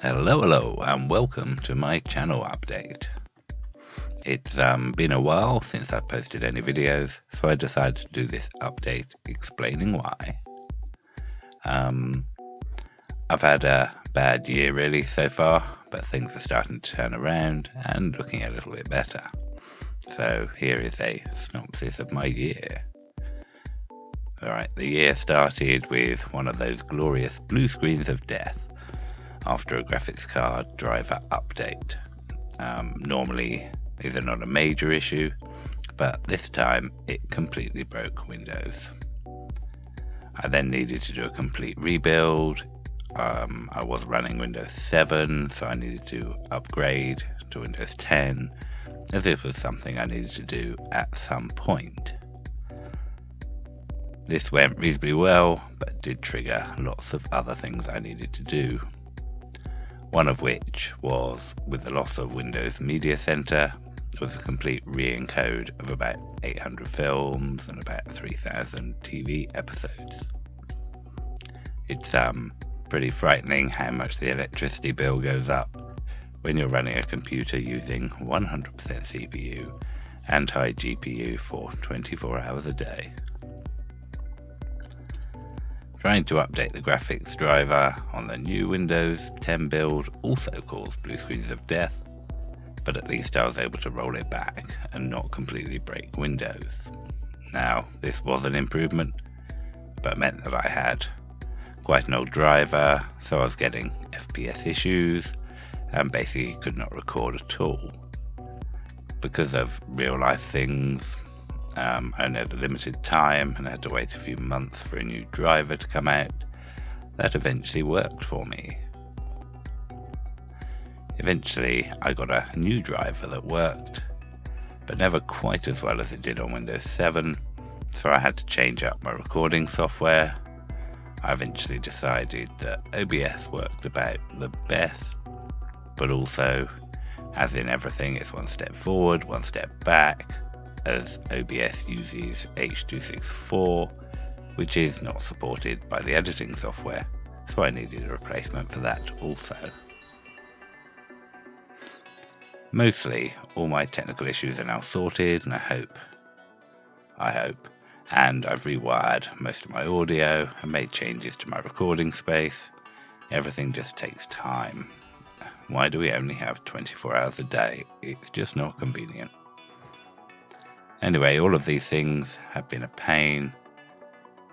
Hello, and welcome to my channel update. It's been a while since I've posted any videos, so I decided to do this update explaining why. I've had a bad year really so far, but things are starting to turn around and looking a little bit better. So here is a synopsis of my year. Alright, the year started with one of those glorious blue screens of death after a graphics card driver update. Normally these are not a major issue, but this time it completely broke Windows. I then needed to do a complete rebuild. I was running Windows 7, so I needed to upgrade to Windows 10, as this was something I needed to do at some point. This went reasonably well, but did trigger lots of other things I needed to do. One of which was, with the loss of Windows Media Center, was a complete re-encode of about 800 films and about 3,000 TV episodes. It's pretty frightening how much the electricity bill goes up when you're running a computer using 100% CPU and high GPU for 24 hours a day. Trying to update the graphics driver on the new Windows 10 build also caused blue screens of death, but at least I was able to roll it back and not completely break Windows. Now, this was an improvement, but meant that I had quite an old driver, so I was getting FPS issues and basically could not record at all. Because of real life things, I only had a limited time and I had to wait a few months for a new driver to come out. That eventually worked for me. Eventually I got a new driver that worked, but never quite as well as it did on Windows 7, so I had to change up my recording software. I eventually decided that OBS worked about the best, but also, as in everything, it's one step forward, one step back, as OBS uses H.264, which is not supported by the editing software, so I needed a replacement for that also. Mostly, all my technical issues are now sorted, and I hope, and I've rewired most of my audio and made changes to my recording space. Everything just takes time. Why do we only have 24 hours a day? It's just not convenient. Anyway, all of these things have been a pain,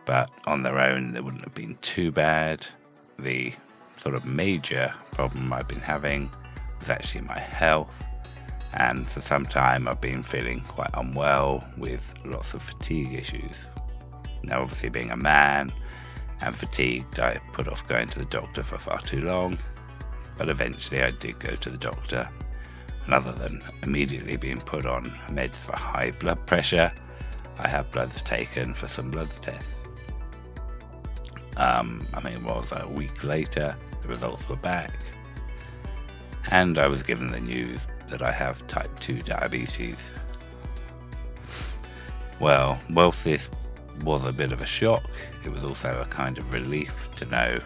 but on their own they wouldn't have been too bad. The sort of major problem I've been having was actually my health, and for some time I've been feeling quite unwell with lots of fatigue issues. Now, obviously being a man and fatigued, I put off going to the doctor for far too long, but eventually I did go to the doctor. And other than immediately being put on meds for high blood pressure, I had bloods taken for some blood tests. I think it was a week later, the results were back, and I was given the news that I have type 2 diabetes. Well, whilst this was a bit of a shock, it was also a kind of relief to know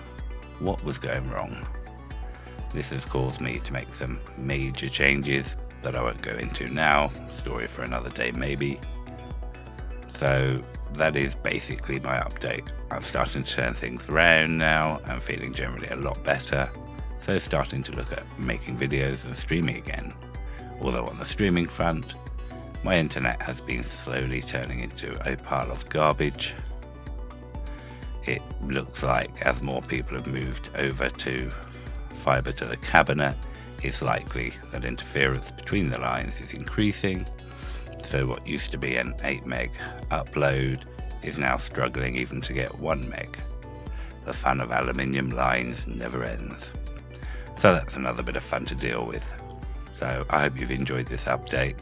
what was going wrong. This has caused me to make some major changes that I won't go into now, story for another day maybe. So that is basically my update. I'm starting to turn things around now and feeling generally a lot better, so starting to look at making videos and streaming again. Although on the streaming front, my internet has been slowly turning into a pile of garbage. It looks like as more people have moved over to fibre to the cabinet, it's likely that interference between the lines is increasing, so what used to be an 8 meg upload is now struggling even to get 1 meg. The fun of aluminium lines never ends. So that's another bit of fun to deal with. So I hope you've enjoyed this update.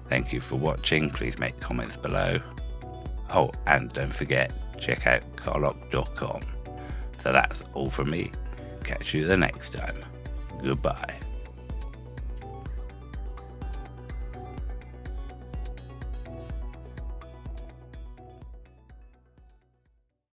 Thank you for watching. Please make comments below. Oh, and don't forget, check out Karloc.com. So that's all from me. Catch you the next time. Goodbye.